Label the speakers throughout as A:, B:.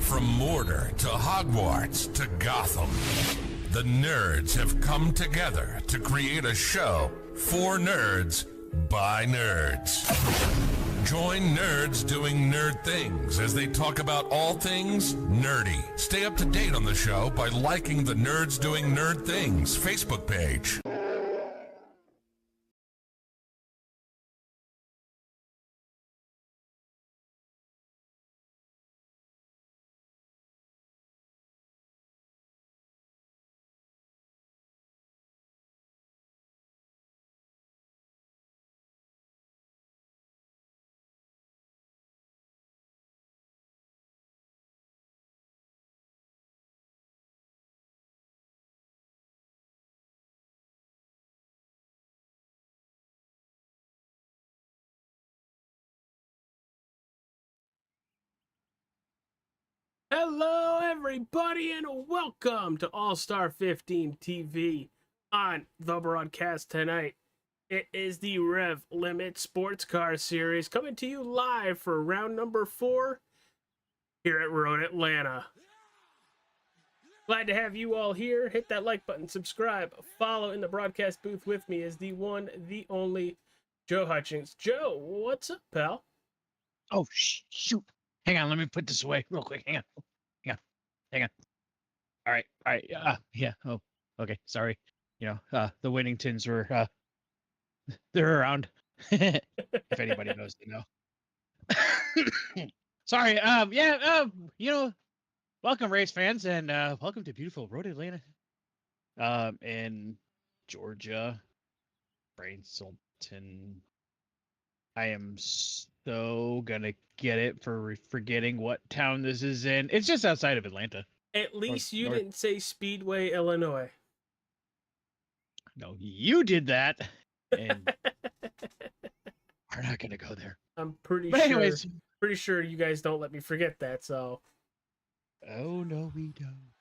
A: From Mordor to Hogwarts to Gotham, the nerds have come together to create a show for nerds by nerds. Join nerds doing nerd things as they talk about all things nerdy. Stay up to date on the show by liking the Nerds Doing Nerd Things Facebook page.
B: Hello, everybody, and welcome to All-Star 15 TV on the broadcast tonight. It is the Rev Limit Sportscar series coming to you live for round number 4 here at Road Atlanta. Glad to have you all here. Hit that like button, subscribe, follow. In the broadcast booth with me is the one, the only Joe Hutchings. Joe, what's up, pal?
C: Oh, shoot. Hang on, let me put this away real quick. Hang on. All right. Yeah. Oh, okay. Sorry. The Winningtons were, they're around. If anybody knows, they know. Sorry. Welcome, race fans, and welcome to beautiful Road Atlanta, in Georgia, Brainsilton. I am so gonna get it for forgetting what town this is in. It's just outside of Atlanta.
B: At least you didn't say Speedway, Illinois.
C: No, you did that, and we're not gonna go there.
B: I'm pretty sure you guys don't let me forget that, so.
C: Oh, no, we don't.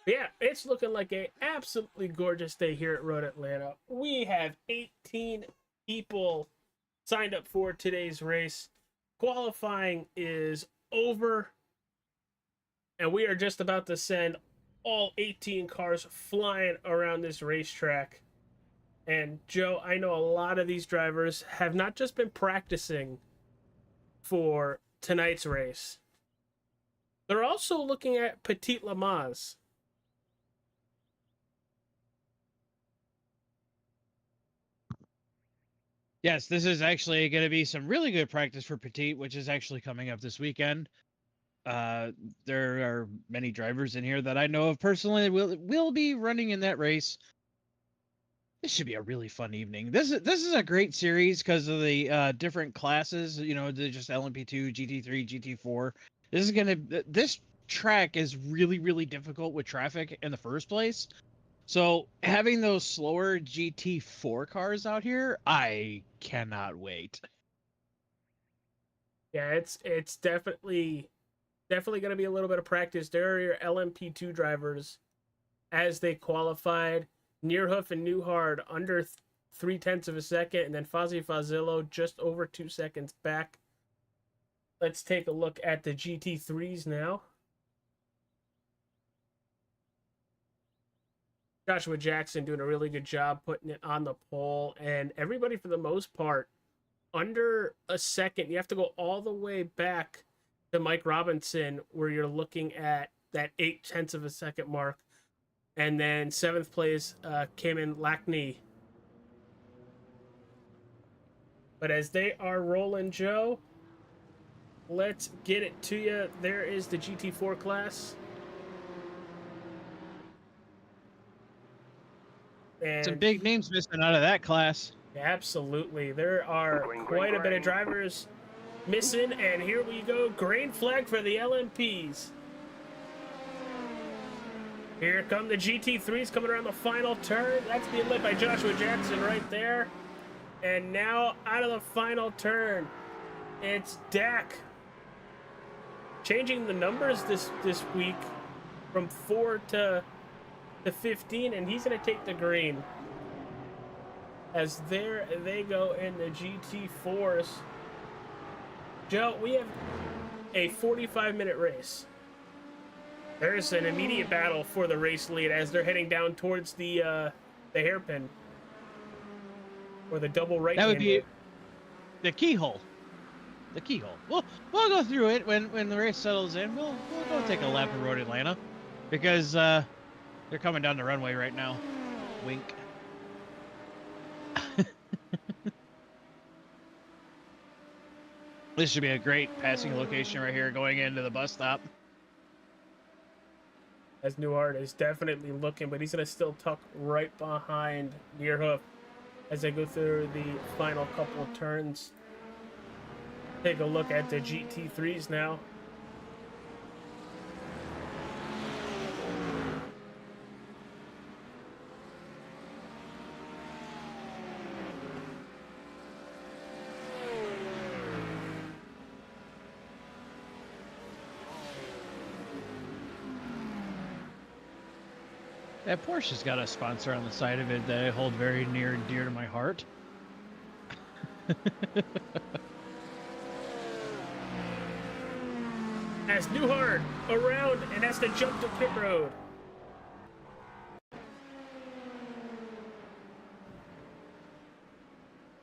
B: Yeah, it's looking like a absolutely gorgeous day here at Road Atlanta. We have 18 people signed up for today's race. Qualifying is over, and we are just about to send all 18 cars flying around this racetrack. And Joe, I know a lot of these drivers have not just been practicing for tonight's race. They're also looking at Petit Le Mans.
C: Yes, this is actually going to be some really good practice for Petit, which is actually coming up this weekend. There are many drivers in here that I know of personally will be running in that race. This should be a really fun evening. This is a great series because of the different classes. They're just LMP2, GT3, GT4. This track is really, really difficult with traffic in the first place. So having those slower GT4 cars out here, I cannot wait.
B: Yeah, it's definitely going to be a little bit of practice. There are your LMP2 drivers as they qualified. Nearhoof and Newhard under 0.3 of a second, and then Fozzie Fazillo just over 2 seconds back. Let's take a look at the GT3s now. Joshua Jackson doing a really good job putting it on the pole, and everybody for the most part under a second. You have to go all the way back to Mike Robinson where you're looking at that 0.8 of a second mark. And then 7th place came in Lackney. But as they are rolling, Joe, let's get it to you. There is the GT4 class. And
C: some big names missing out of that class.
B: Absolutely. There are quite a bit of drivers missing. And here we go. Green flag for the LMPs. Here come the GT3s coming around the final turn. That's being led by Joshua Jackson right there. And now out of the final turn, it's Dak. Changing the numbers this week from 4 to 15, and he's going to take the green. As there they go in the GT4s. Joe, we have a 45-minute race. There's an immediate battle for the race lead as they're heading down towards the hairpin. Or the double right.
C: That would be the keyhole. The keyhole. We'll go through it when the race settles in. We'll go take a lap of Road Atlanta because they're coming down the runway right now. Wink. This should be a great passing location right here going into the bus stop.
B: As Newhart is definitely looking, but he's going to still tuck right behind Nearhoof as they go through the final couple of turns. Take a look at the GT3s now.
C: That Porsche's got a sponsor on the side of it that I hold very near and dear to my heart.
B: As Newhart around and has to jump to pit road.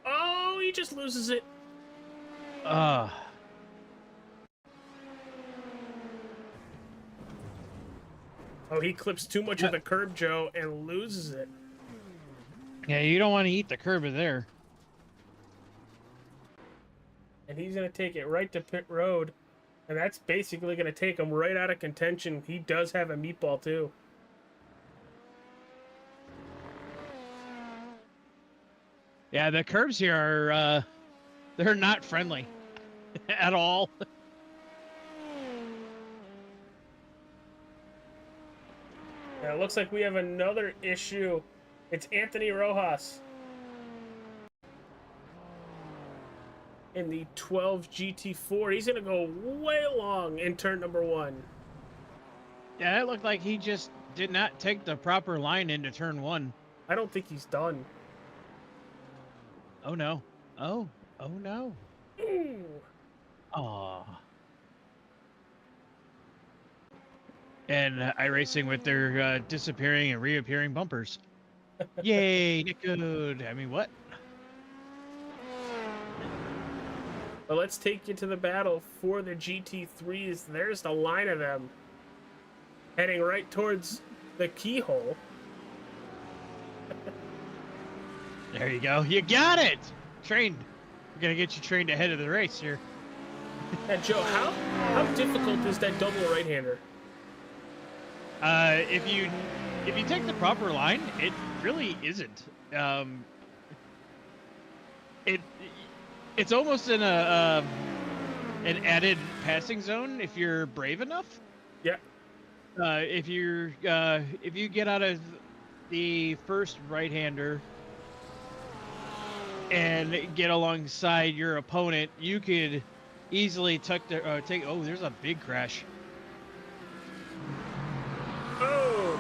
B: Oh, he just loses it. Oh, he clips too much of the curb, Joe, and loses it.
C: Yeah, you don't want to eat the curb of there.
B: And he's going to take it right to pit road. And that's basically going to take him right out of contention. He does have a meatball, too.
C: Yeah, the curbs here are, they're not friendly at all.
B: Now, it looks like we have another issue. It's Anthony Rojas in the 12 GT4. He's going to go way long in turn number 1.
C: Yeah, it looked like he just did not take the proper line into turn 1.
B: I don't think he's done.
C: Oh, no. Oh no.
B: Ooh.
C: Aw. And iRacing with their disappearing and reappearing bumpers. Yay, Nick Good. I mean, what?
B: Well, let's take you to the battle for the GT3s. There's the line of them. Heading right towards the keyhole.
C: There you go. You got it! Trained. We're going to get you trained ahead of the race here.
B: Now, Joe, how difficult is that double right-hander?
C: If you take the proper line, it really isn't. It's almost in an added passing zone if you're brave enough.
B: Yeah.
C: If you get out of the first right-hander and get alongside your opponent, you could easily take. Oh, there's a big crash.
B: Oh!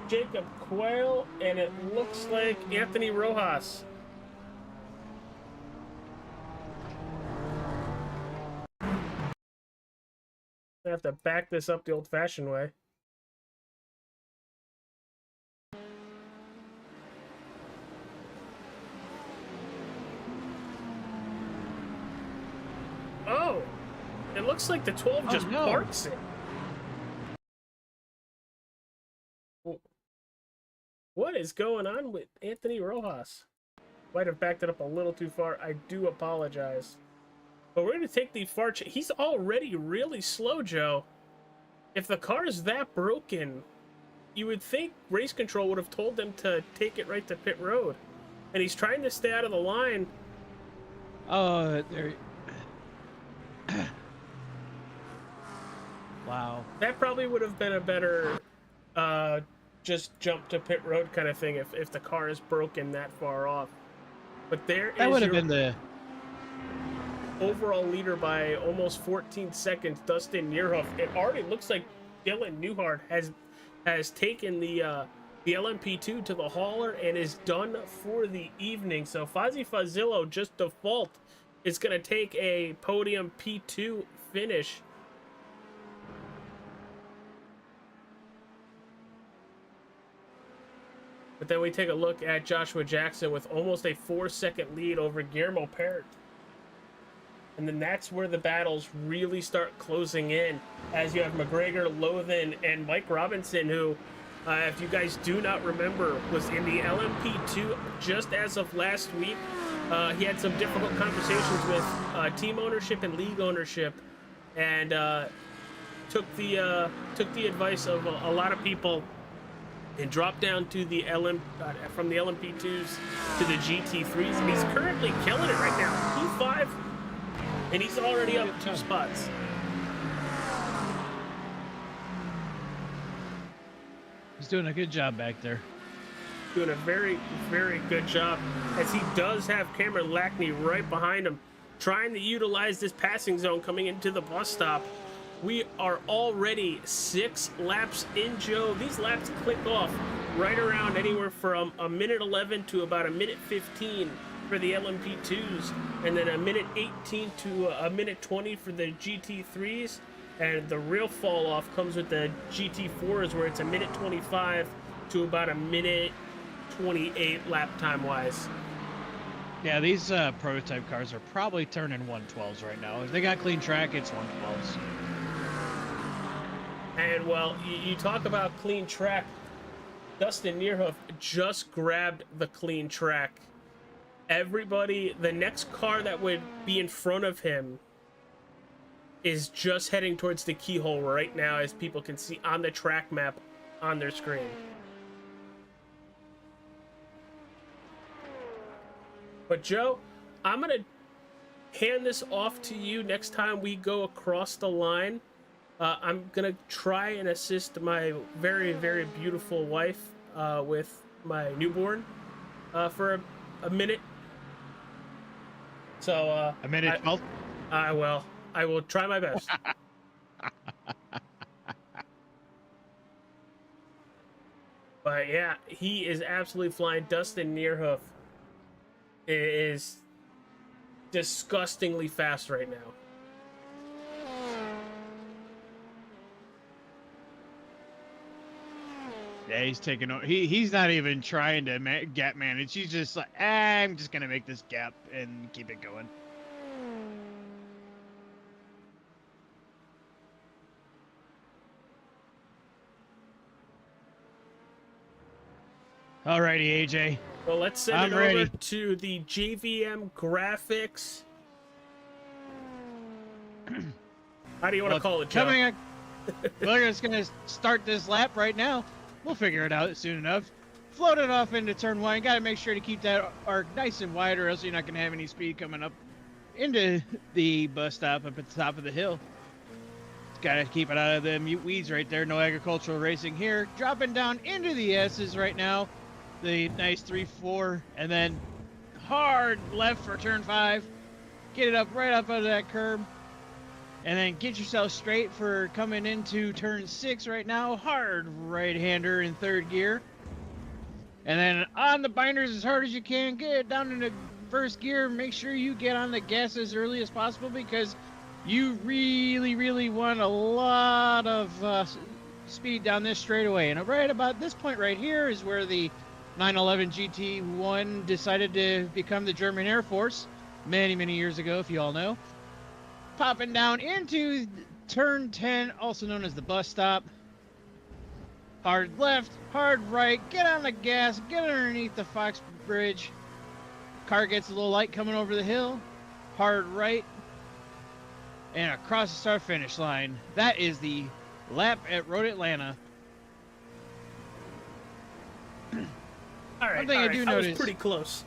B: Jacob Quayle, and it looks like Anthony Rojas. I have to back this up the old-fashioned way. Oh! It looks like the 12 just parks it. What is going on with Anthony Rojas? Might have backed it up a little too far. I do apologize. But we're going to take the far... He's already really slow, Joe. If the car is that broken, you would think race control would have told them to take it right to pit road. And he's trying to stay out of the line.
C: Oh, there... Wow.
B: That probably would have been a better just jump to pit road kind of thing if the car is broken that far off. But that
C: would have been the
B: overall leader by almost 14 seconds, Dustin Neerhoof. It already looks like Dylan Newhart has taken the LMP2 to the hauler and is done for the evening. So Fozzie Fazillo just default is going to take a podium P2 finish. But then we take a look at Joshua Jackson with almost a 4-second lead over Guillermo Parrott. And then that's where the battles really start closing in, as you have McGregor, Lothan, and Mike Robinson, who, if you guys do not remember, was in the LMP2 just as of last week. He had some difficult conversations with team ownership and league ownership, and took the advice of a lot of people and dropped down to the from the LMP2s to the GT3s. And he's currently killing it right now. P5. And he's already up 2 spots.
C: He's doing a good job back there.
B: Doing a very, very good job, as he does have Cameron Lackney right behind him, trying to utilize this passing zone coming into the bus stop. We are already 6 laps in, Joe. These laps click off right around anywhere from a minute 11 to about a minute 15 for the LMP2s, and then a minute 18 to a minute 20 for the GT3s, and the real fall off comes with the GT4s, where it's a minute 25 to about a minute 28 lap time wise.
C: Yeah, these prototype cars are probably turning 112s right now. If they got clean track, it's 112s.
B: And well, you talk about clean track. Dustin Neerhoof just grabbed the clean track. Everybody, the next car that would be in front of him is just heading towards the keyhole right now, as people can see on the track map on their screen. But Joe, I'm going to hand this off to you next time we go across the line. I'm going to try and assist my very, very beautiful wife with my newborn for a minute. So
C: a minute 12?
B: I will try my best. But yeah, he is absolutely flying. Dustin Neerhoof is disgustingly fast right now.
C: Yeah, he's taking over. He's not even trying to gap manage. He's just like, I'm just gonna make this gap and keep it going. Alrighty, AJ.
B: Well, let's send
C: I'm
B: it
C: ready.
B: over to the JVM graphics. How do you want to call it, Joe?
C: We're just gonna start this lap right now. We'll figure it out soon enough. Float it off into turn 1. Gotta make sure to keep that arc nice and wide, or else you're not gonna have any speed coming up into the bus stop up at the top of the hill. Gotta keep it out of the weeds right there. No agricultural racing here. Dropping down into the S's right now. The nice 3-4, and then hard left for turn 5. Get it up right up out of that curb. And then get yourself straight for coming into turn 6 right now. Hard right-hander in 3rd gear. And then on the binders as hard as you can. Get it down into 1st gear. Make sure you get on the gas as early as possible, because you really, really want a lot of speed down this straightaway. And right about this point right here is where the 911 GT1 decided to become the German Air Force many, many years ago, if you all know. Popping down into turn 10, also known as the bus stop. Hard left, hard right, get on the gas, get underneath the Fox Bridge. Car gets a little light coming over the hill. Hard right, and across the start finish line. That is the lap at Road Atlanta.
B: All right,
C: One thing I do notice,
B: was pretty close.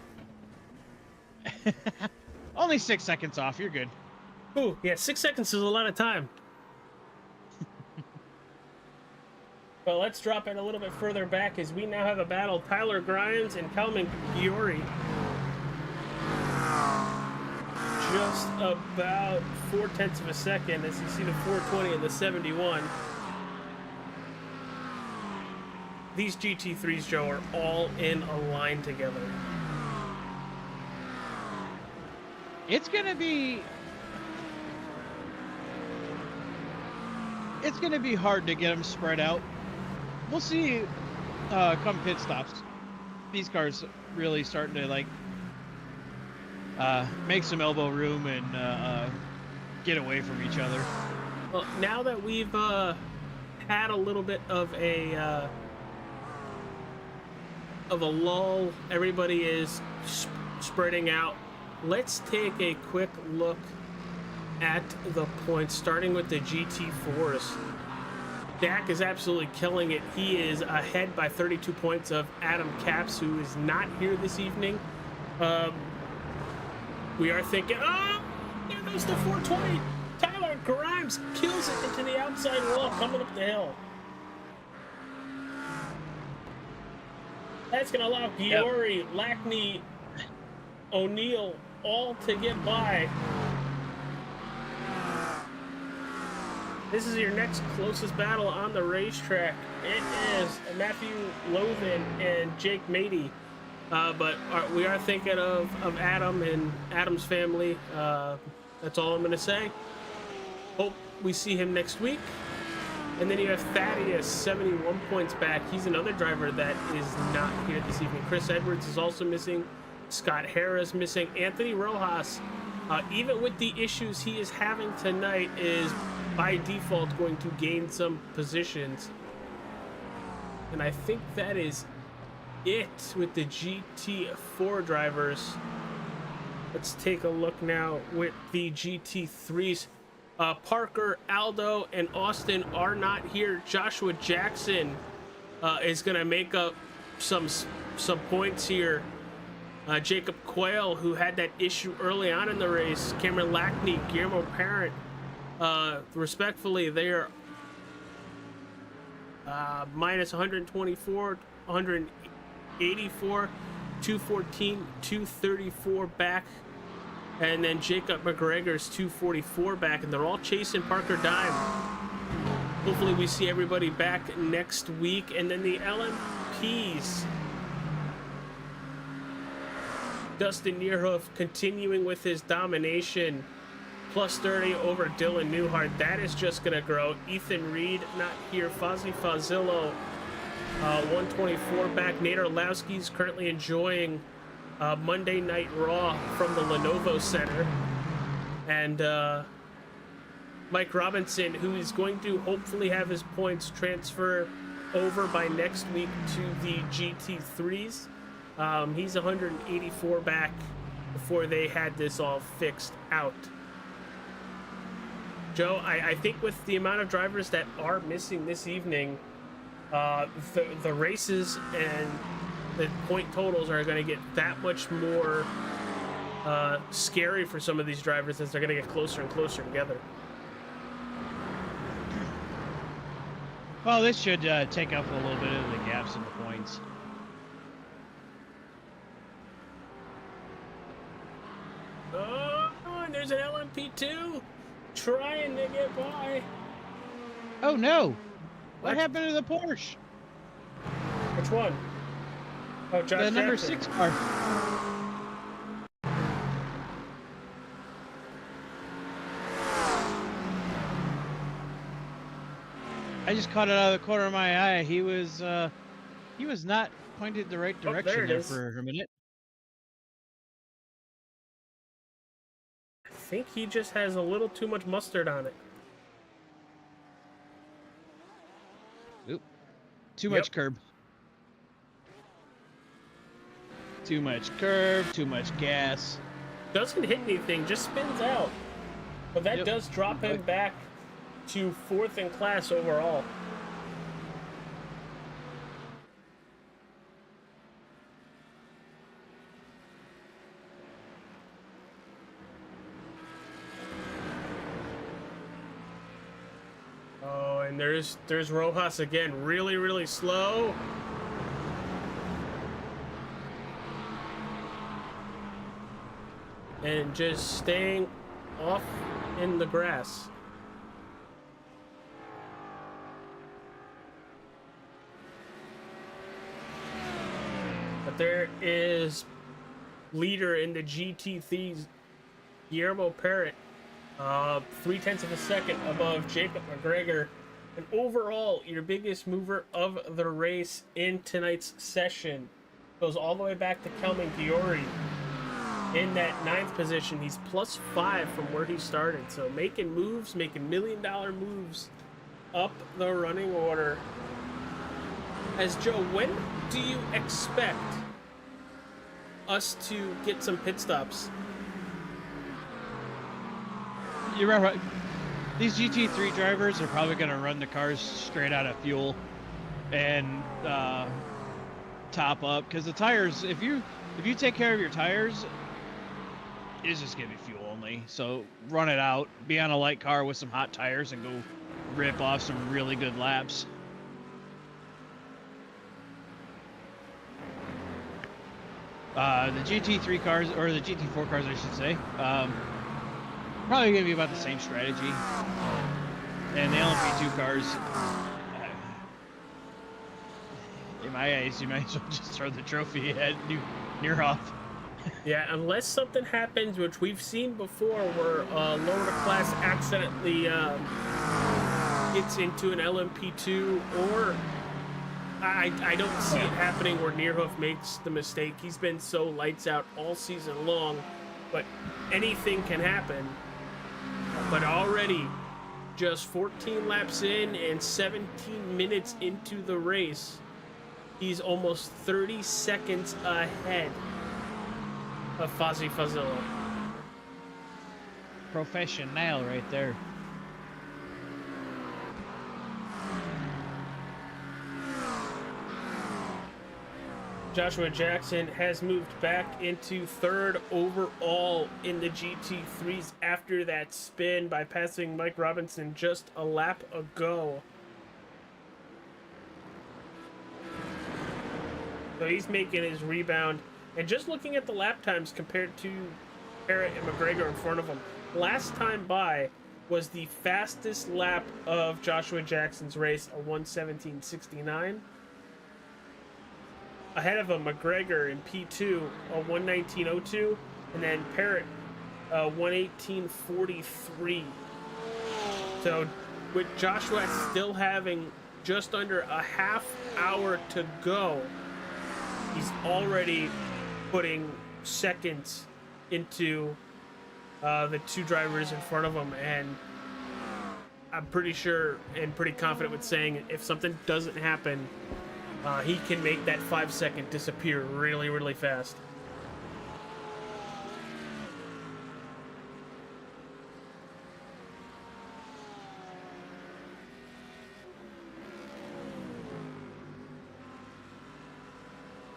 C: Only 6 seconds off. You're good.
B: Ooh, yeah, 6 seconds is a lot of time. But let's drop it a little bit further back, as we now have a battle. Tyler Grimes and Kalman Giori. Just about 0.4 of a second, as you see the 420 and the 71. These GT3s, Joe, are all in a line together.
C: It's gonna be hard to get them spread out. We'll see. Come pit stops, these cars really starting to like make some elbow room and get away from each other.
B: Well, now that we've had a little bit of a lull, everybody is spreading out. Let's take a quick look at the points, starting with the GT4s. Dak is absolutely killing it. He is ahead by 32 points of Adam Capps, who is not here this evening. We are thinking, oh, there goes the 420. Tyler Grimes kills it into the outside wall coming up the hill. That's going to allow Giori, Lackney, O'Neill all to get by. This is your next closest battle on the racetrack. It is Matthew Loven and Jake Mady. But we are thinking of Adam and Adam's family. That's all I'm going to say. Hope we see him next week. And then you have Thaddeus, 71 points back. He's another driver that is not here this evening. Chris Edwards is also missing. Scott Harris missing. Anthony Rojas, even with the issues he is having tonight, is by default going to gain some positions. And I think that is it with the GT4 drivers. Let's take a look now with the GT3s. Parker, Aldo, and Austin are not here. Joshua Jackson is going to make up some points here. Jacob Quayle, who had that issue early on in the race. Cameron Lackney, Guillermo Parent, respectfully, they are minus 124, 184, 214, 234 back. And then Jacob McGregor's 244 back, and they're all chasing Parker Dime. Hopefully we see everybody back next week. And then the LMPs. Dustin Nierhoff continuing with his domination. Plus 30 over Dylan Newhart. That is just going to grow. Ethan Reed not here. Fozzie Fazillo, 124 back. Nate Arlowski's currently enjoying Monday Night Raw from the Lenovo Center. And Mike Robinson, who is going to hopefully have his points transfer over by next week to the GT3s. He's 184 back before they had this all fixed out. Joe, I think with the amount of drivers that are missing this evening, the races and the point totals are going to get that much more scary for some of these drivers as they're going to get closer and closer together.
C: Well, this should take up a little bit of the gaps in the points.
B: Oh, and there's an LMP2 trying to get by.
C: Oh no! What happened to the Porsche?
B: Which one? Oh, Josh
C: The number
B: Jackson.
C: 6 car. I just caught it out of the corner of my eye. He was not pointed the right direction there for a minute.
B: I think he just has a little too much mustard on it.
C: Oop. Too much curb. Too much curve, too much gas.
B: Doesn't hit anything, just spins out. But that does drop him back to 4th in class overall. Oh, and there's Rojas again, really slow. And just staying off in the grass. But there is leader in the Guillermo Parrott, 0.3 of a second above Jacob McGregor. And overall, your biggest mover of the race in tonight's session goes all the way back to Kelman Giori in that 9th position. He's +5 from where he started. So making moves, making $1 million moves up the running order. As Joe, when do you expect us to get some pit stops?
C: You're right. These GT3 drivers are probably going to run the cars straight out of fuel and top up, because the tires, if you take care of your tires, it's just going to be fuel only. So run it out, be on a light car with some hot tires, and go rip off some really good laps. The GT3 cars, or the GT4 cars, I should say, probably going to be about the same strategy. And the LMP2 cars, in my eyes, you might as well just throw the trophy at near off.
B: Yeah, unless something happens, which we've seen before, where lower class accidentally gets into an LMP2, or I don't see it happening where Neerhoof makes the mistake. He's been so lights out all season long, but anything can happen. But already, just 14 laps in and 17 minutes into the race, he's almost 30 seconds ahead of Fozzie Fazilla.
C: Professional right there.
B: Joshua Jackson has moved back into 3rd overall in the GT3s after that spin by passing Mike Robinson just a lap ago. So he's making his rebound. And just looking at the lap times compared to Parrott and McGregor in front of him, last time by was the fastest lap of Joshua Jackson's race, a 1:17.69. Ahead of him, McGregor in P2, a 1:19.02, and then Parrott, 1:18.43. So with Joshua still having just under a half hour to go, he's already putting seconds into the two drivers in front of him, and I'm pretty sure and pretty confident with saying if something doesn't happen, he can make that 5 second disappear really, really fast.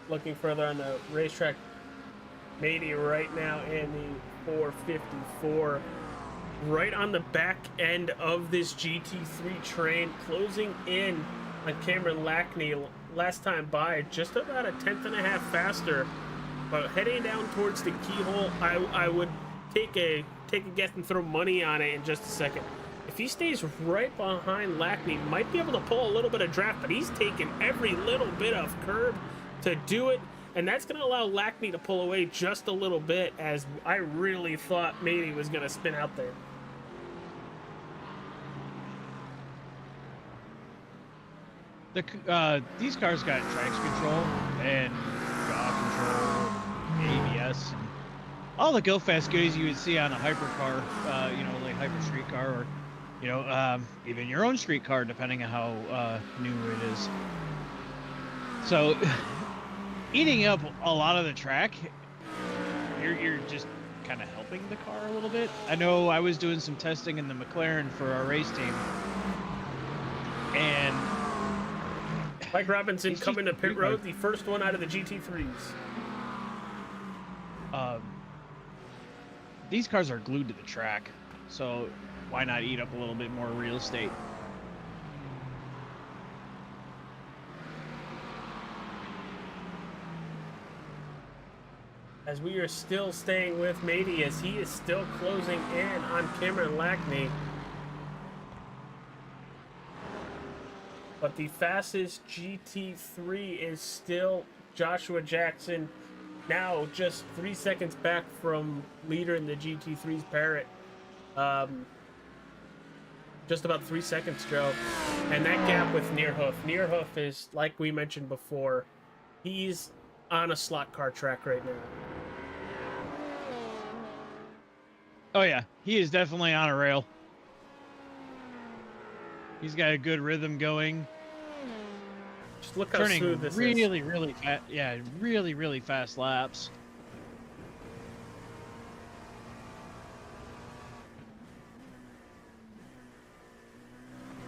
B: Looking further on the racetrack, Mady right now in the 454, right on the back end of this GT3 train, closing in on Cameron Lackney. Last time by, just about a 10.5 faster, but heading down towards the keyhole. I would take a guess and throw money on it in just a second. If he stays right behind Lackney, might be able to pull a little bit of draft, but he's taking every little bit of curb to do it, and that's going to allow Lackney to pull away just a little bit, as I really thought maybe was going to spin out there.
C: These cars got traction control and yaw control, ABS, and all the go fast goodies you would see on a hypercar, like hyper street car, or even your own street car, depending on how new it is. So eating up a lot of the track, you're just kind of helping the car a little bit. I know I was doing some testing in the McLaren for our race team, and
B: Mike Robinson coming to pit road, the first one out of the GT3s.
C: These cars are glued to the track, so why not eat up a little bit more real estate?
B: As we are still staying with Mady, as he is still closing in on Cameron Lackney. But the fastest GT3 is still Joshua Jackson now just 3 seconds back from leader in the GT3's Parrot. Just about 3 seconds, Joe. And that gap with Nearhoof. Nearhoof is, like we mentioned before, he's on a slot car track right now.
C: Oh yeah, he is definitely on a rail. He's got a good rhythm going.
B: Just look how smooth this is.
C: Really fast. Yeah, really fast laps.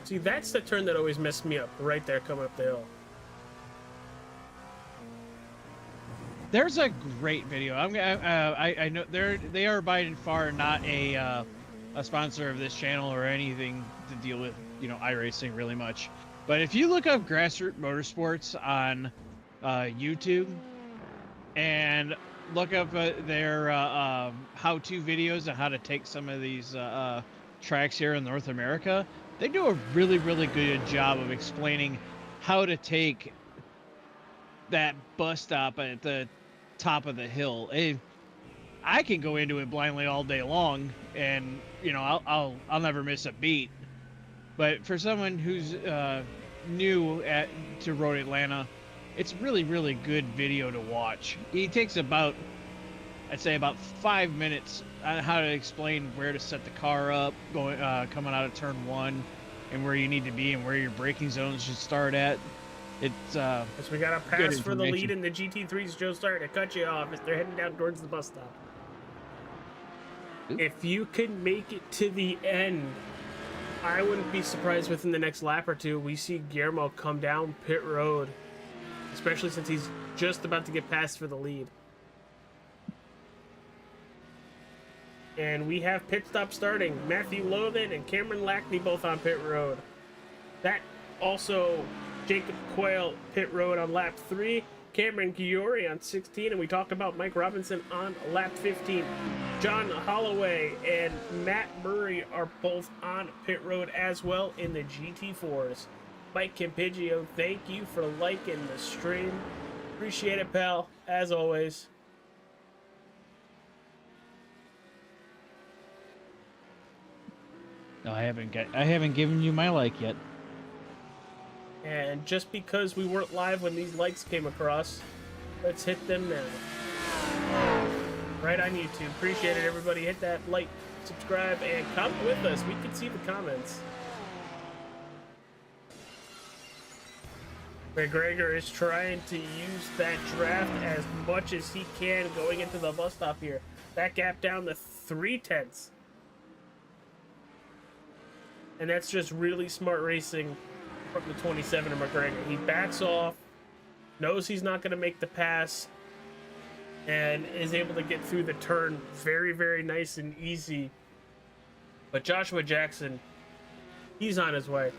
B: See, that's the turn that always messed me up, right there coming up the hill.
C: There's a great video. I know they are by far not a sponsor of this channel or anything to deal with, you know, iRacing really much. But if you look up Grassroots Motorsports on YouTube and look up their how-to videos on how to take some of these tracks here in North America, they do a really good job of explaining how to take that bus stop at the top of the hill. I can go into it blindly all day long, and you know I'll never miss a beat. But for someone who's new to Road Atlanta, it's really good video to watch. He takes about, I'd say, about 5 minutes on how to explain where to set the car up, going coming out of turn 1, and where you need to be and where your braking zones should start at. It's
B: As we got a pass for the lead in the GT3's. Joe, sorry to cut you off as they're heading down towards the bus stop.
C: Oop.
B: If you can make it to the end, I wouldn't be surprised within the next lap or two we see Guillermo come down pit road, especially since he's just about to get past for the lead. And we have pit stop starting. Matthew Lothan and Cameron Lackney both on pit road. That also Jacob Quayle pit road on lap 3. Cameron Giori on 16, and we talked about Mike Robinson on lap 15. John Holloway and Matt Murray are both on pit road as well in the GT4s. Mike Campigio, thank you for liking the stream. Appreciate it, pal, as always.
C: No, I haven't given you my like yet.
B: And just because we weren't live when these likes came across, let's hit them now. Right on YouTube. Appreciate it, everybody. Hit that like, subscribe, and comment with us. We can see the comments. McGregor is trying to use that draft as much as he can going into the bus stop here. That gap down to 3/10. And that's just really smart racing from the 27 of McGregor. He backs off, knows he's not going to make the pass, and is able to get through the turn very nice and easy. But Joshua Jackson, he's on his way.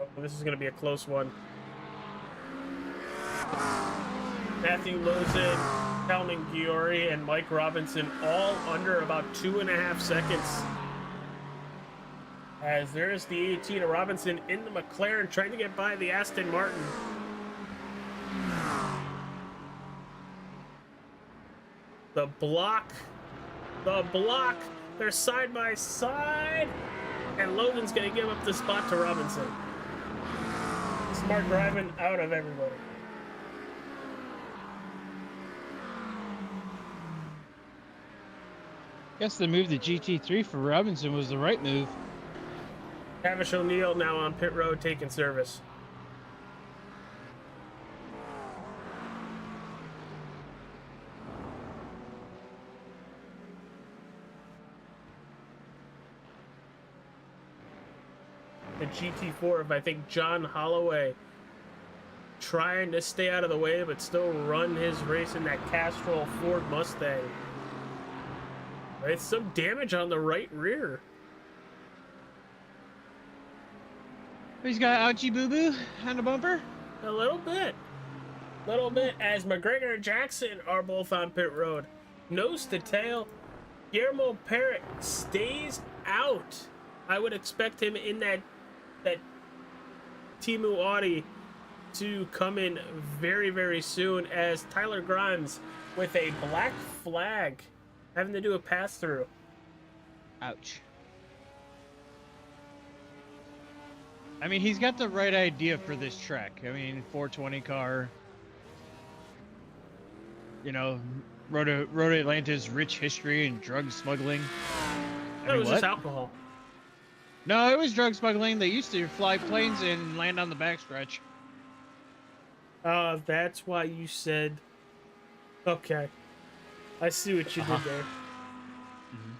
B: Oh, this is going to be a close one. Matthew Lozin, Calvin Giori, and Mike Robinson all under about 2.5 seconds. As there's the 18 of Robinson in the McLaren trying to get by the Aston Martin. The block, they're side by side, and Logan's gonna give up the spot to Robinson. Smart driving out of everybody.
C: Guess the move to GT3 for Robinson was the right move.
B: Tavish O'Neill now on pit road taking service. The GT4 of, I think, John Holloway trying to stay out of the way but still run his race in that Castrol Ford Mustang. It's some damage on the right rear.
C: He's got ouchie boo-boo on the bumper?
B: A little bit. As McGregor and Jackson are both on pit road. Nose to tail. Guillermo Parrott stays out. I would expect him in that Timu Audi to come in very, very soon, as Tyler Grimes with a black flag having to do a pass-through.
C: Ouch. I mean, he's got the right idea for this track. I mean, 420 car. You know, Road Atlanta's rich history in drug smuggling.
B: It was just alcohol.
C: No, it was drug smuggling. They used to fly planes and land on the backstretch.
B: That's why you said... Okay. I see what you did there.
C: Mm-hmm.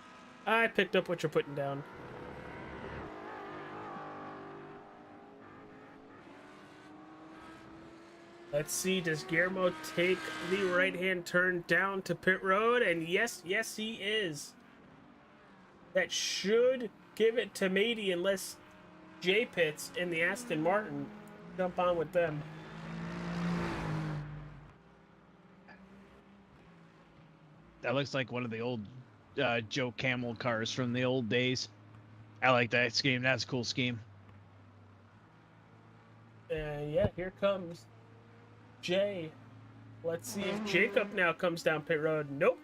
B: I picked up what you're putting down. Let's see, does Guillermo take the right-hand turn down to pit road? And yes, he is. That should give it to Mady, unless J-Pits and the Aston Martin jump on with them.
C: That looks like one of the old Joe Camel cars from the old days. I like that scheme. That's a cool scheme.
B: And yeah, here comes Jay. Let's see if Jacob now comes down pit road. Nope.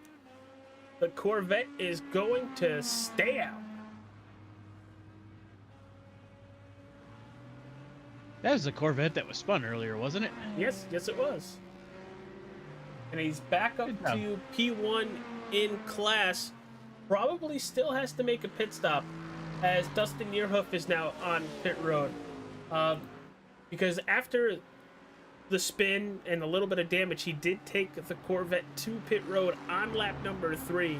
B: The Corvette is going to stay out.
C: That was the Corvette that was spun earlier, wasn't it?
B: Yes, it was. And he's back up to P1 in class. Probably still has to make a pit stop, as Dustin Neerhoof is now on pit road. Because after the spin and a little bit of damage, he did take the Corvette to pit road on lap number 3.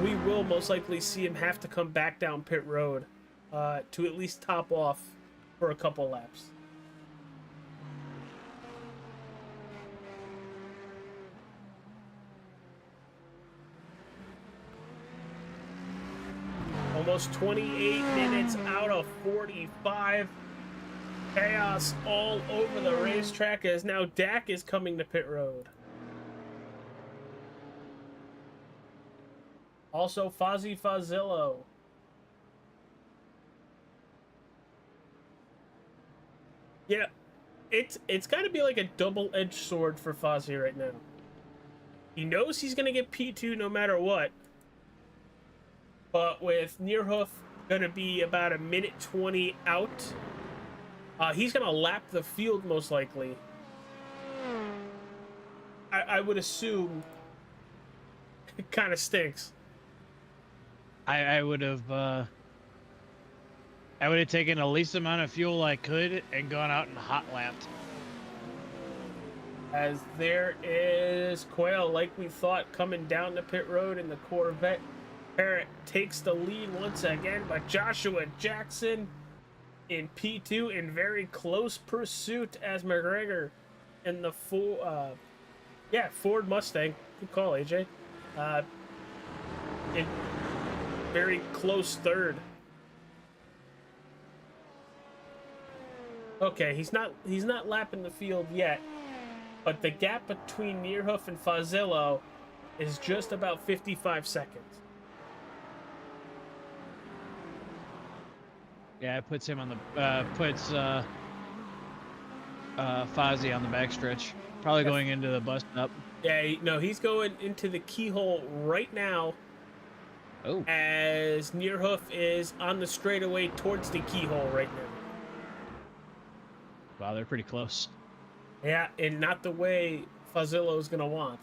B: We will most likely see him have to come back down pit road to at least top off for a couple laps. Almost 28 minutes out of 45. Chaos all over the racetrack, as now Dak is coming to pit road. Also Fozzie Fazillo. Yeah, it's got to be like a double-edged sword for Fozzie right now. He knows he's going to get P2 no matter what. But with Neerhoof going to be about a minute 20 out, he's going to lap the field most likely. I would assume it kind of stinks.
C: I would have taken the least amount of fuel I could and gone out and hot lapped.
B: As there is Quail, like we thought, coming down the pit road in the Corvette. Parrott takes the lead once again, but Joshua Jackson in P2 in very close pursuit as McGregor in the Ford Mustang. Good call, AJ. In very close third. Okay, he's not lapping the field yet, but the gap between Neerhoof and Fazillo is just about 55 seconds.
C: Yeah, it puts him on the Fozzie on the backstretch, probably going into the bus stop.
B: Yeah, no, he's going into the keyhole right now.
C: Oh,
B: as Neerhoof is on the straightaway towards the keyhole right now.
C: wow, they're pretty close.
B: Yeah, and not the way Fazillo's gonna want.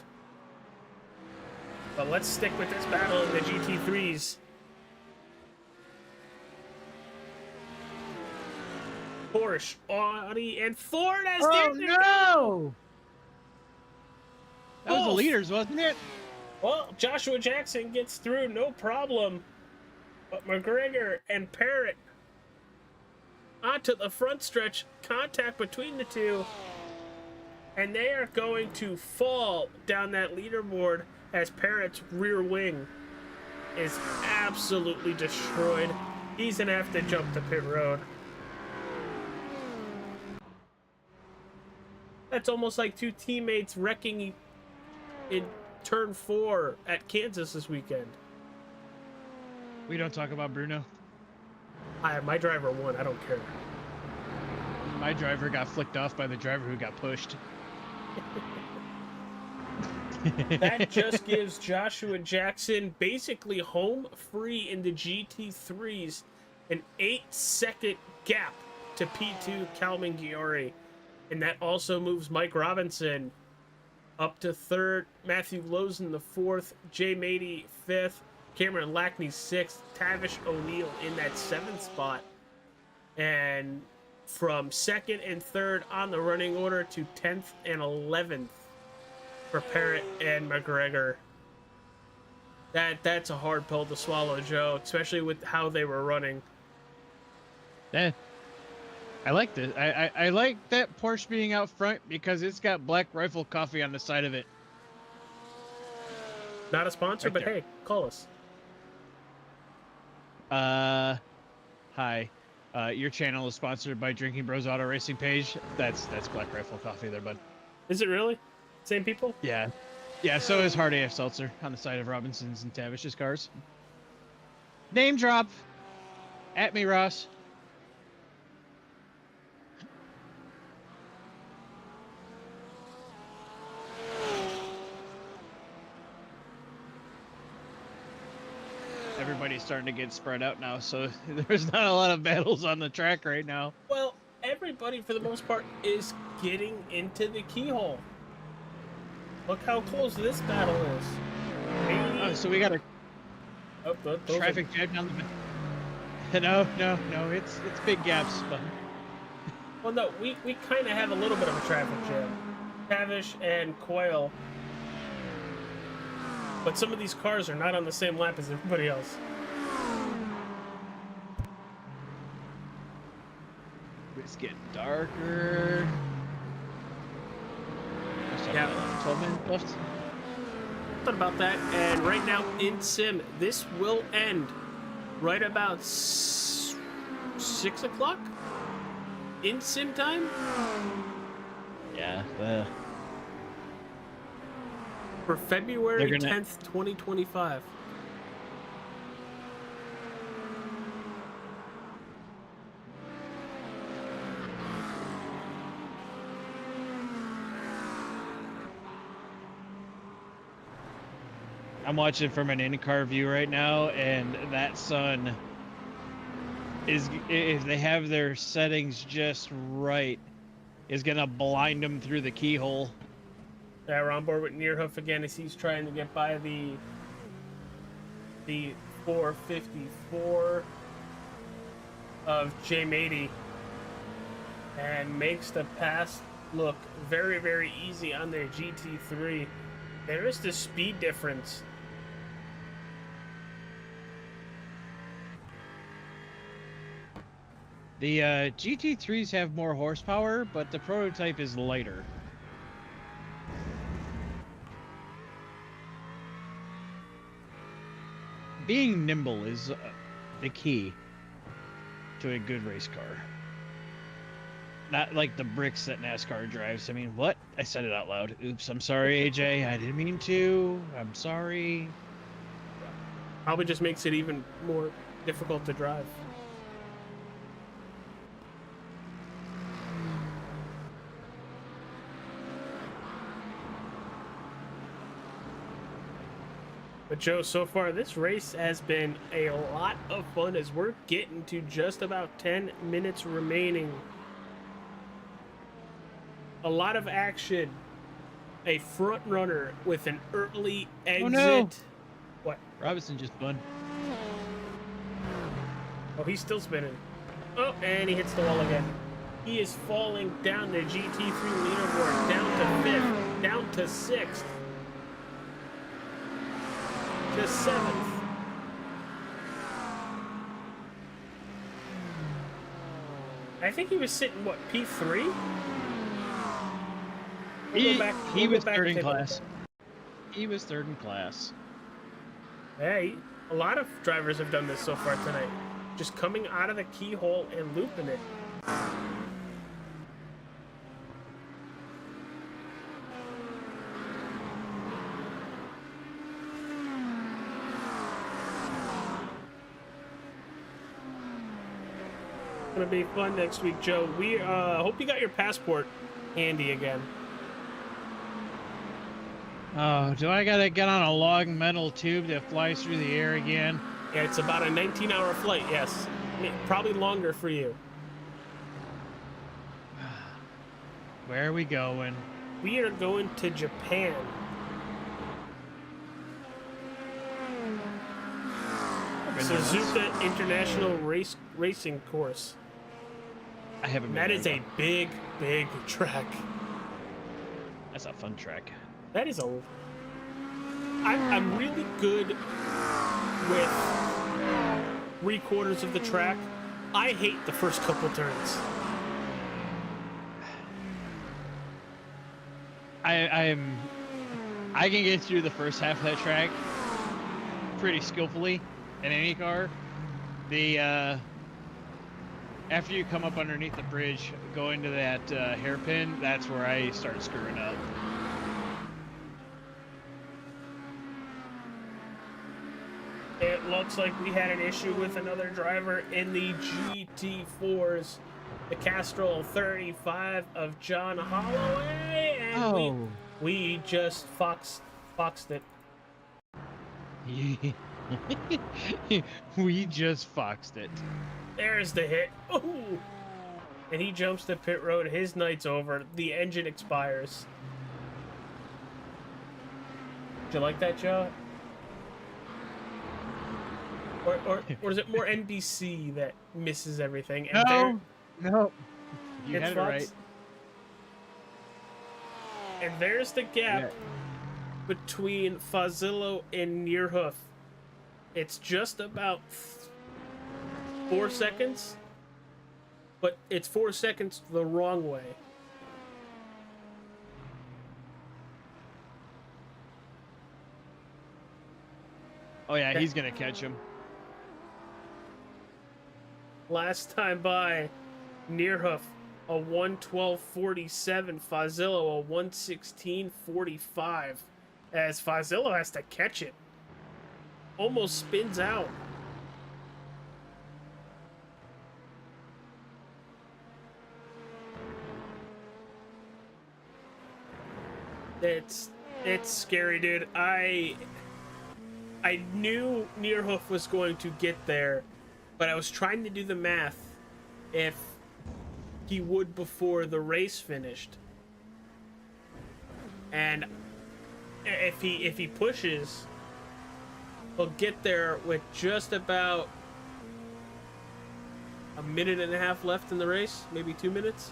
B: But let's stick with this battle in the GT3s. Porsche, Audi, and Ford as
C: no! That was the leaders, wasn't it?
B: Well, Joshua Jackson gets through, no problem. But McGregor and Parrott onto the front stretch, contact between the two. And they are going to fall down that leaderboard as Parrott's rear wing is absolutely destroyed. He's going to have to jump to pit road. That's almost like two teammates wrecking in turn 4 at Kansas this weekend.
C: We don't talk about Bruno.
B: My driver won. I don't care.
C: my driver got flicked off by the driver who got pushed.
B: That just gives Joshua Jackson basically home free in the GT3s, an 8-second gap to P2 Calvin Giori. And that also moves Mike Robinson up to third, Matthew Lozen the fourth, Jay Mady fifth, Cameron Lackney sixth, Tavish O'Neill in that seventh spot. And from second and third on the running order to 10th and 11th for Parrott and McGregor. That's a hard pill to swallow, Joe, especially with how they were running.
C: Yeah. I like this. I like that Porsche being out front because it's got Black Rifle Coffee on the side of it.
B: Not a sponsor,
C: Right
B: but
C: there.
B: hey, call us.
C: Hi. Your channel is sponsored by Drinking Bros Auto Racing page. That's Black Rifle Coffee there, bud.
B: Is it really? Same people?
C: Yeah. Yeah, so is Hard AF Seltzer on the side of Robinson's and Tavish's cars. Name drop. At me, Ross. Everybody's starting to get spread out now, so there's not a lot of battles on the track right now.
B: Well, everybody, for the most part, is getting into the keyhole. Look how close this battle is.
C: Oh, so we got a
B: those
C: traffic jam down the... No, it's big gaps, but...
B: Well, no, we kind of have a little bit of a traffic jam. Tavish and Coyle. But some of these cars are not on the same lap as everybody else.
C: It's getting darker.
B: Yeah.
C: 12 minutes left.
B: Thought about that, and right now in sim, this will end right about 6 o'clock in sim time.
C: Yeah.
B: For February
C: They're gonna-
B: 10th, 2025.
C: I'm watching from an in-car view right now, and that sun is, if they have their settings just right, is gonna blind them through the keyhole.
B: Yeah, we're on board with Nearhoof again as he's trying to get by the 454 of Jay Mady and makes the pass look very, very easy on their GT3. There is the speed difference.
C: The GT3s have more horsepower, but the prototype is lighter. Being nimble is the key to a good race car. Not like the bricks that NASCAR drives. I mean, what? I said it out loud. Oops, I'm sorry, AJ. I didn't mean to. I'm sorry.
B: Probably just makes it even more difficult to drive. But Joe, so far this race has been a lot of fun as we're getting to just about 10 minutes remaining. A lot of action. A front runner with an early exit.
C: Oh, no.
B: What?
C: Robinson just spun.
B: Oh, he's still spinning. Oh, and he hits the wall again. He is falling down the GT3 leaderboard, down to 5th, down to 6th. To 7th. I think he was sitting, what, P3?
C: He was third in class. He was third in class.
B: Hey, a lot of drivers have done this so far tonight. Just coming out of the keyhole and looping it. gonna be fun next week, Joe. We hope you got your passport handy again.
C: Oh, do I gotta get on a long metal tube that flies through the air again?
B: Yeah, it's about a 19-hour flight, yes. Probably longer for you.
C: Where are we going?
B: We are going to Japan. Suzuka International Racing Course.
C: I haven't been
B: That
C: there
B: is a
C: yet.
B: big, big track.
C: That's a fun track.
B: That is a... I'm really good with 3/4 of the track. I hate the first couple turns.
C: I can get through the first half of that track pretty skillfully in any car. The after you come up underneath the bridge, going to that hairpin, that's where I start screwing up.
B: It looks like we had an issue with another driver in the GT4s. The Castrol 35 of John Holloway, and we just foxed it.
C: We just foxed it.
B: There's the hit. Ooh! And he jumps to pit road. His night's over. The engine expires. Did you like that, Joe? Or is it more NBC that misses everything? And
C: No. You
B: it's
C: had it
B: Fox.
C: right.
B: And there's the gap between Fazillo and Nearhoof. It's just about 4 seconds, but it's 4 seconds the wrong way.
C: Oh yeah, he's gonna catch him.
B: Last time by, Nearhoof a 1:12.47, Fazillo a 1:16.45, as Fazillo has to catch it. Almost spins out. It's scary, dude. I knew Nearhoof was going to get there, but I was trying to do the math if he would before the race finished. And if he pushes, he'll get there with just about a minute and a half left in the race, maybe 2 minutes.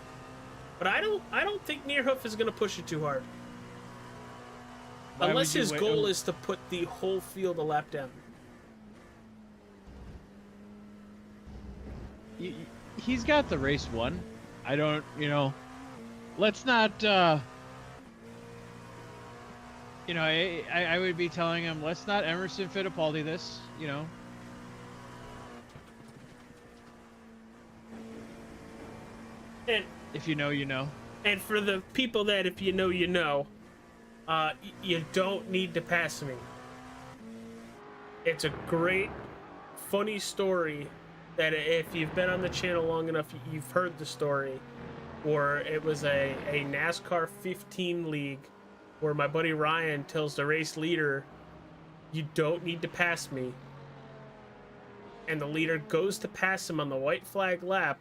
B: But I don't think Nearhoof is going to push it too hard. Unless his goal is to put the whole field a lap down.
C: He's got the race won. I don't, let's not, I would be telling him, let's not Emerson Fittipaldi this,
B: And
C: if you know, you know.
B: And for the people that if you know, you know, you don't need to pass me. It's a great, funny story that if you've been on the channel long enough, you've heard the story. Or it was a NASCAR 15 league where my buddy Ryan tells the race leader, you don't need to pass me. And the leader goes to pass him on the white flag lap,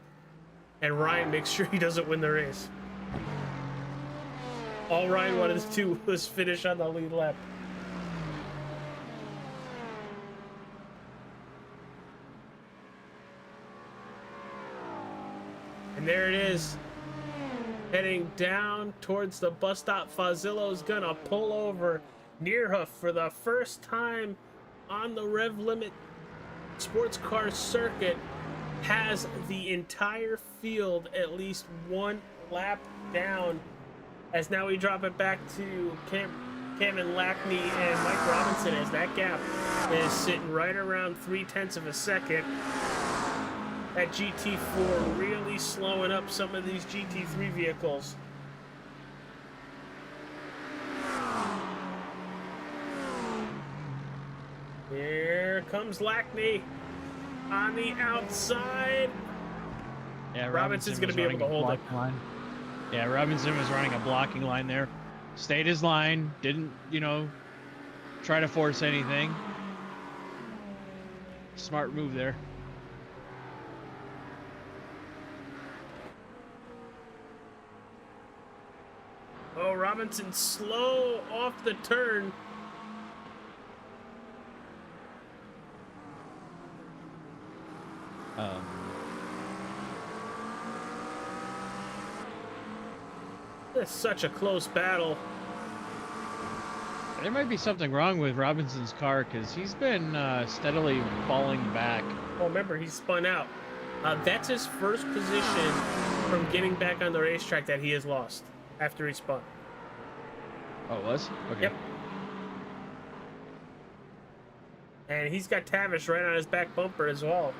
B: and Ryan makes sure he doesn't win the race. All Ryan wanted to do was finish on the lead lap. And there it is. Heading down towards the bus stop. Fazillo's gonna pull over Nearhoof for the first time on the Rev Limit sports car circuit. Has the entire field at least one lap down. As now we drop it back to Cameron Lackney and Mike Robinson, as that gap is sitting right around 0.3 of a second. That GT4 really slowing up some of these GT3 vehicles. Here comes Lackney on the outside.
C: Yeah,
B: Robinson's going to
C: was
B: be able
C: running
B: to
C: a
B: hold it.
C: blocking line. Yeah, Robinson was running a blocking line there. Stayed his line. Didn't, try to force anything. Smart move there.
B: Oh, Robinson slow off the turn. It's such a close battle.
C: There might be something wrong with Robinson's car because he's been steadily falling back.
B: Oh, remember, he spun out. That's his first position from getting back on the racetrack that he has lost after he spun.
C: Oh, it was? Okay.
B: Yep. And he's got Tavish right on his back bumper as well.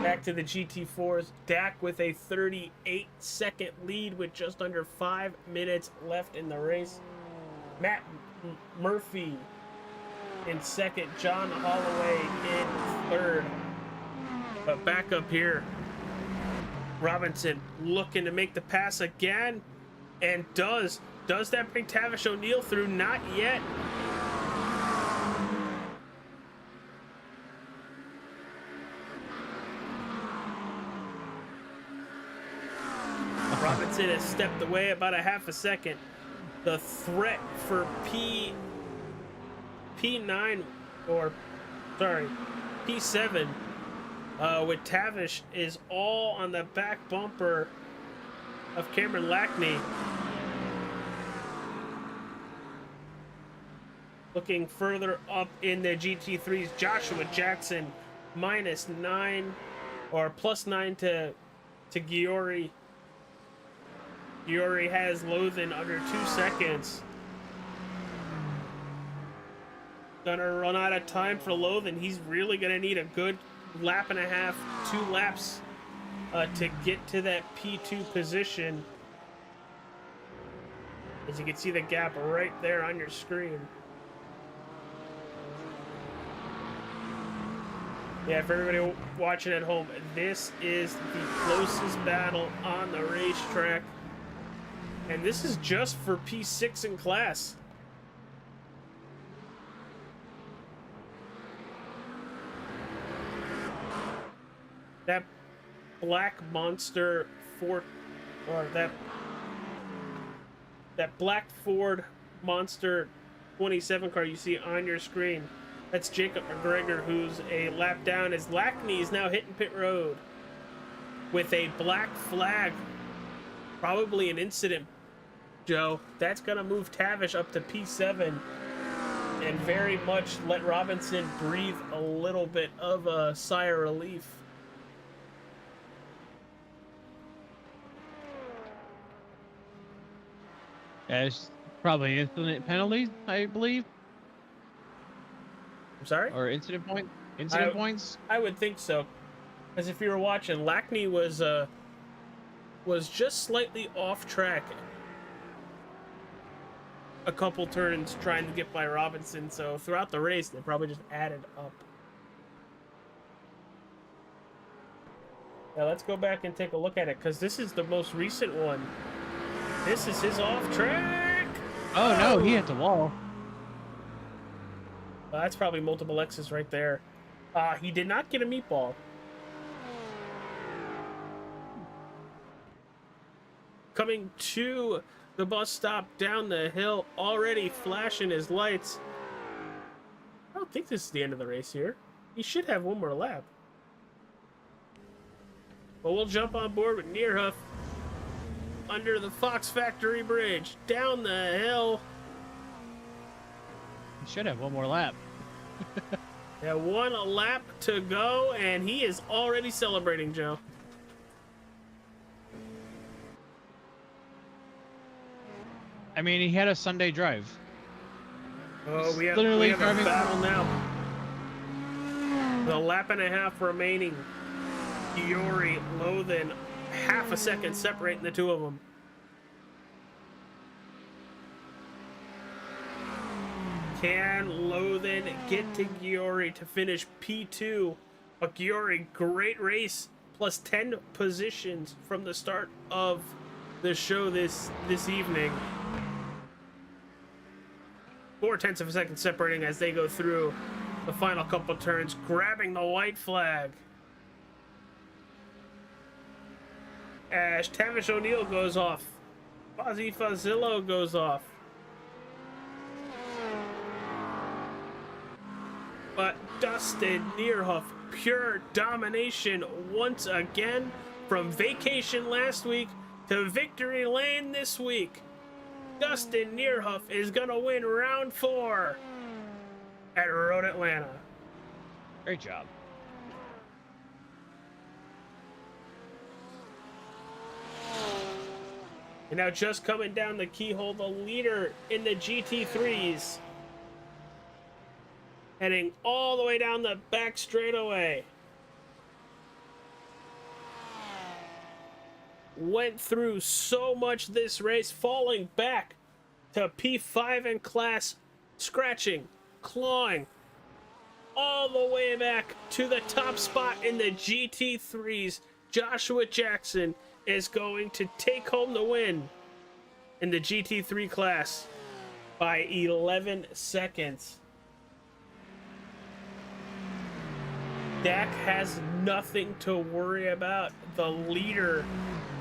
B: Back to the GT4s. Dak with a 38-second lead with just under 5 minutes left in the race. Matt Murphy in second. John Holloway in third. But back up here, Robinson looking to make the pass again. And does. Does that bring Tavish O'Neal through? Not yet. Robinson has stepped away about a half a second. The threat for P9 or sorry, P7 with Tavish is all on the back bumper of Cameron Lackney. Looking further up in the GT3s, Joshua Jackson -9 or +9 to Giori. Giori has Lothan under 2 seconds. Gonna run out of time for Lothan. He's really gonna need a good lap and a half, 2 laps to get to that P2 position. As you can see the gap right there on your screen. Yeah, for everybody watching at home, this is the closest battle on the racetrack. And this is just for P6 in class. That black monster Ford, or that black Ford Monster 27 car you see on your screen, that's Jacob McGregor, who's a lap down as Lackney is now hitting pit road with a black flag. Probably an incident, Joe. That's going to move Tavish up to P7 and very much let Robinson breathe a little bit of a sigh of relief.
C: It's probably incident penalty, I believe.
B: I'm sorry?
C: Or incident point? Incident points?
B: I would think so. As if you were watching, Lackney was just slightly off track a couple turns trying to get by Robinson, so throughout the race they probably just added up. Now let's go back and take a look at it, because this is the most recent one. This is his off track.
C: Oh no, he hit the wall.
B: That's probably multiple X's right there. He did not get a meatball. Coming to the bus stop down the hill, already flashing his lights. I don't think this is the end of the race here. He should have one more lap. But we'll jump on board with Nearhoof under the Fox Factory Bridge, down the hill.
C: He should have one more lap.
B: Yeah, 1 lap to go, and he is already celebrating, Joe.
C: I mean, he had a Sunday drive.
B: Oh, we have
C: Literally
B: a battle now. The lap and a half remaining. Giori, Lothan, half a second separating the two of them. Can Lothan get to Giori to finish P2 Aguirre, great race, plus 10 positions from the start of the show this evening. 0.4 of a second separating as they go through the final couple turns, grabbing the white flag. As Tavish O'Neill goes off. Fozzie Fazillo goes off. But Dustin Neerhoff, pure domination once again, from vacation last week to victory lane this week. Dustin Neerhoff is going to win round 4 at Road Atlanta.
C: Great job.
B: And now just coming down the keyhole, the leader in the GT3s. Heading all the way down the back straightaway. Went through so much this race, falling back to P5 in class, scratching, clawing, all the way back to the top spot in the GT3s. Joshua Jackson is going to take home the win in the GT3 class by 11 seconds. Dak has nothing to worry about. The leader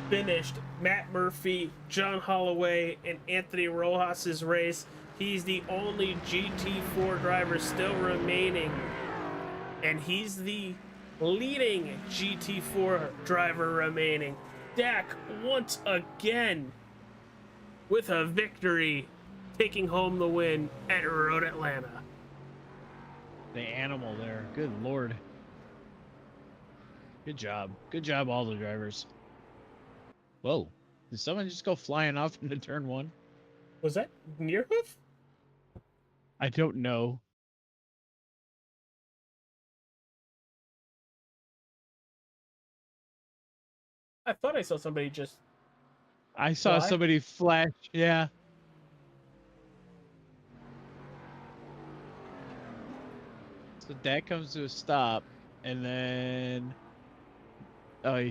B: finished Matt Murphy, John Holloway, and Anthony Rojas' race. He's the only GT4 driver still remaining, and he's the leading GT4 driver remaining. Dak once again with a victory, taking home the win at Road Atlanta.
C: The animal there. Good Lord. Good job. Good job, all the drivers. Whoa. Did someone just go flying off into turn 1?
B: Was that Neerhoof?
C: I don't know.
B: I thought I saw somebody just...
C: I saw
B: Fly?
C: somebody flash. Yeah. So that comes to a stop, and then... Oh,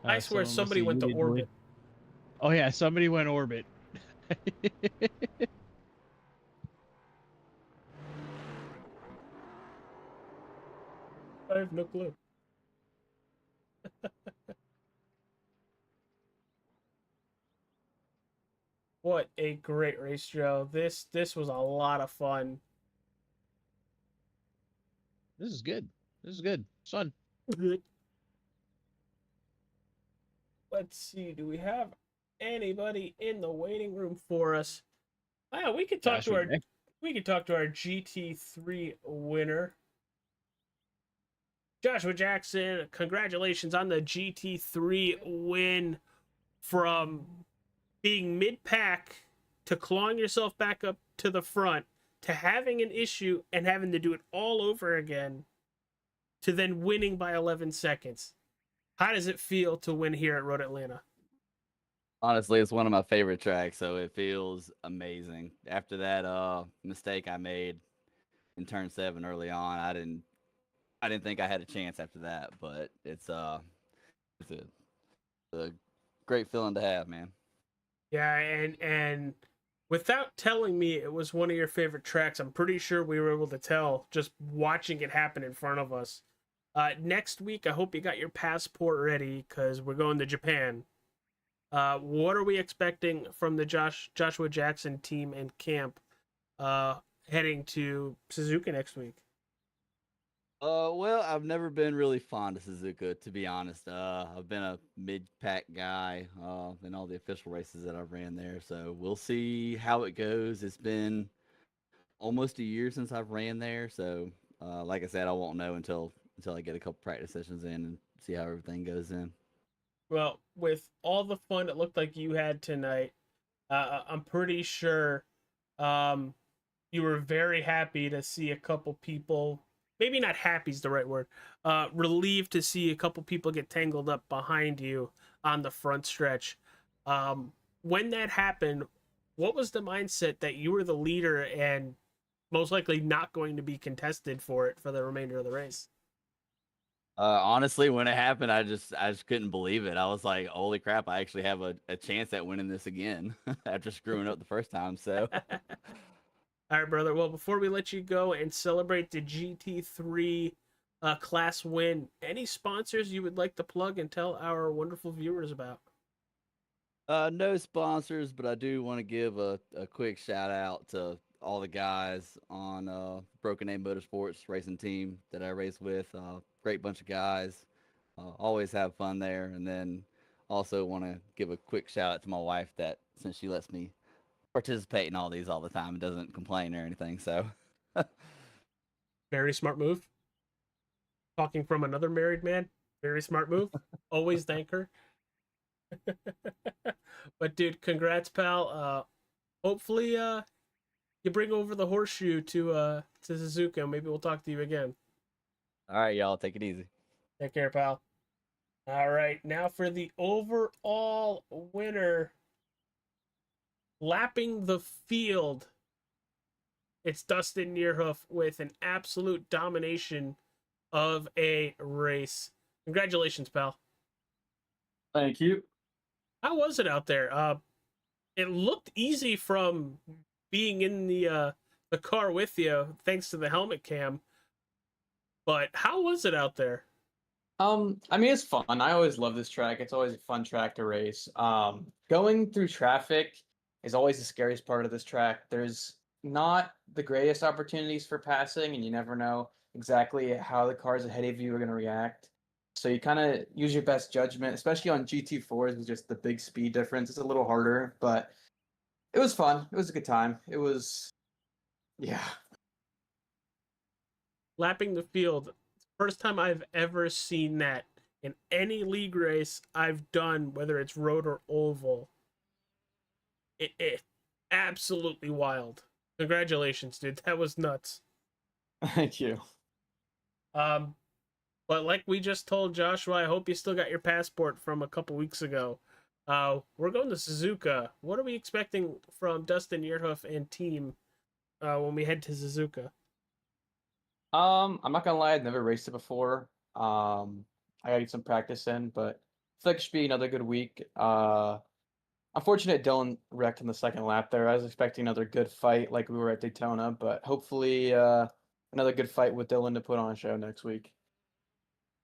B: I swear somebody went to orbit.
C: Oh yeah, somebody went orbit.
B: I have no clue. What a great race, Joe. This was a lot of fun.
C: This is good. This is good. It's fun.
B: Let's see. Do we have anybody in the waiting room for us? Yeah, we could talk to our GT3 winner, Joshua Jackson. Congratulations on the GT3 win, from being mid-pack to clawing yourself back up to the front to having an issue and having to do it all over again to then winning by 11 seconds. How does it feel to win here at Road Atlanta?
D: Honestly, it's one of my favorite tracks, so it feels amazing. After that mistake I made in turn 7 early on, I didn't think I had a chance after that, but it's a great feeling to have, man.
B: Yeah, and without telling me it was one of your favorite tracks, I'm pretty sure we were able to tell just watching it happen in front of us. Next week, I hope you got your passport ready, because we're going to Japan. What are we expecting from the Joshua Jackson team and camp heading to Suzuka next week?
D: Well, I've never been really fond of Suzuka, to be honest. I've been a mid-pack guy in all the official races that I've ran there, so we'll see how it goes. It's been almost a year since I've ran there, so like I said, I won't know until I get a couple practice sessions in and see how everything goes in.
B: Well, with all the fun it looked like you had tonight, I'm pretty sure you were very happy to see a couple people, maybe not happy is the right word, relieved to see a couple people get tangled up behind you on the front stretch. When that happened, what was the mindset that you were the leader and most likely not going to be contested for it for the remainder of the race.
D: Honestly, when it happened, I just couldn't believe it. I was like, "Holy crap! I actually have a chance at winning this again after screwing up the first time." So,
B: All right, brother. Well, before we let you go and celebrate the GT3 class win, any sponsors you would like to plug and tell our wonderful viewers about?
D: no sponsors, but I do want to give a quick shout out to all the guys on Broken Name Motorsports racing team that I race with. Great bunch of guys. Always have fun there. And then also want to give a quick shout out to my wife that since she lets me participate in all these all the time and doesn't complain or anything. So,
B: Very smart move. Talking from another married man. Very smart move. Always thank her. But dude, congrats, pal. Hopefully, you bring over the horseshoe to Suzuka. Maybe we'll talk to you again.
D: all right, y'all, take it easy.
B: Take care, pal. All right, now for the overall winner, lapping the field. It's Dustin Neerhoof with an absolute domination of a race. Congratulations, pal.
E: Thank you.
B: How was it out there? It looked easy from being in the car with you, thanks to the helmet cam. But how was it out there?
E: I mean, it's fun. I always love this track. It's always a fun track to race. Going through traffic is always the scariest part of this track. There's not the greatest opportunities for passing, and you never know exactly how the cars ahead of you are going to react. So you kind of use your best judgment, especially on GT4s with just the big speed difference. It's a little harder, but it was fun. It was a good time. It was, yeah.
B: Lapping the field. First time I've ever seen that in any league race I've done, whether it's road or oval. It absolutely wild. Congratulations, dude. That was nuts.
E: Thank you.
B: But like we just told Joshua, I hope you still got your passport from a couple weeks ago. We're going to Suzuka. What are we expecting from Dustin Neerhoof and team when we head to Suzuka?
E: I'm not gonna lie, I've never raced it before. I gotta get some practice in, but I feel like it should be another good week. Unfortunate Dylan wrecked in the second lap there. I was expecting another good fight like we were at Daytona, but hopefully another good fight with Dylan to put on a show next week.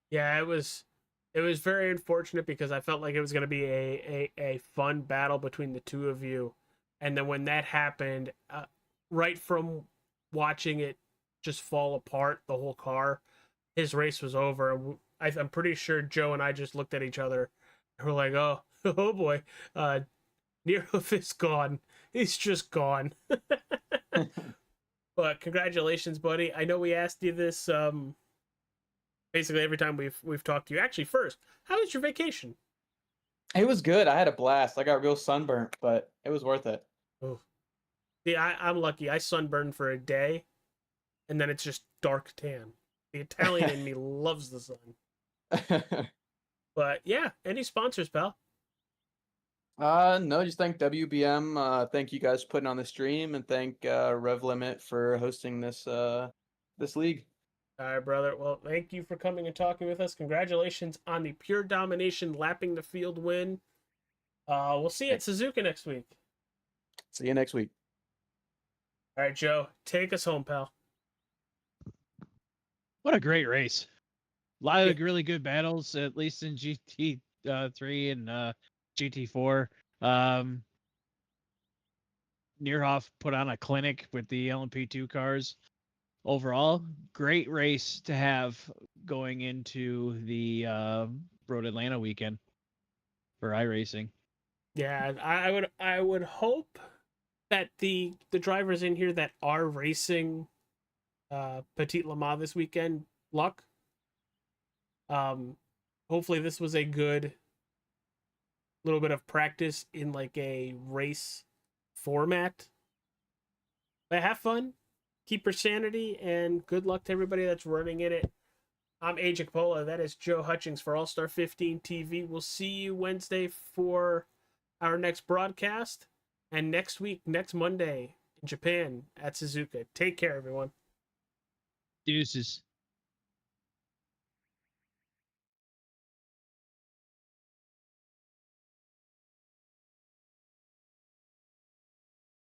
B: Yeah, it was very unfortunate because I felt like it was going to be a fun battle between the two of you. And then when that happened, right from watching it just fall apart, the whole car, his race was over. I'm pretty sure Joe and I just looked at each other and we're like, oh, oh boy, Neerhoof is gone. He's just gone. But congratulations, buddy. I know we asked you this basically every time we've talked to you. Actually, first, how was your vacation?
E: It was good. I had a blast. I got real sunburnt, but it was worth it.
B: Oh, see, I'm lucky. I sunburned for a day, and then it's just dark tan. The Italian in me loves the sun. But yeah, any sponsors, pal?
E: No, just thank WBM. Thank you guys for putting on the stream, and thank Rev Limit for hosting this this league.
B: All right, brother. Well, thank you for coming and talking with us. Congratulations on the pure domination lapping the field win. We'll see you at Suzuka next week.
E: See you next week.
B: All right, Joe, take us home, pal.
C: What a great race. A lot of really good battles, at least in GT3 and GT4. Neerhoff put on a clinic with the LMP2 cars. Overall, great race to have going into the Road Atlanta weekend for iRacing.
B: Yeah, I would hope that the drivers in here that are racing Petit Le Mans this weekend, luck. Hopefully this was a good little bit of practice in like a race format. But have fun, keep your sanity, and good luck to everybody that's running in it. I'm AJ Capola. That is Joe Hutchings for All Star 15 TV. We'll see you Wednesday for our next broadcast. And next week, next Monday, in Japan at Suzuka. Take care, everyone.
C: Deuces.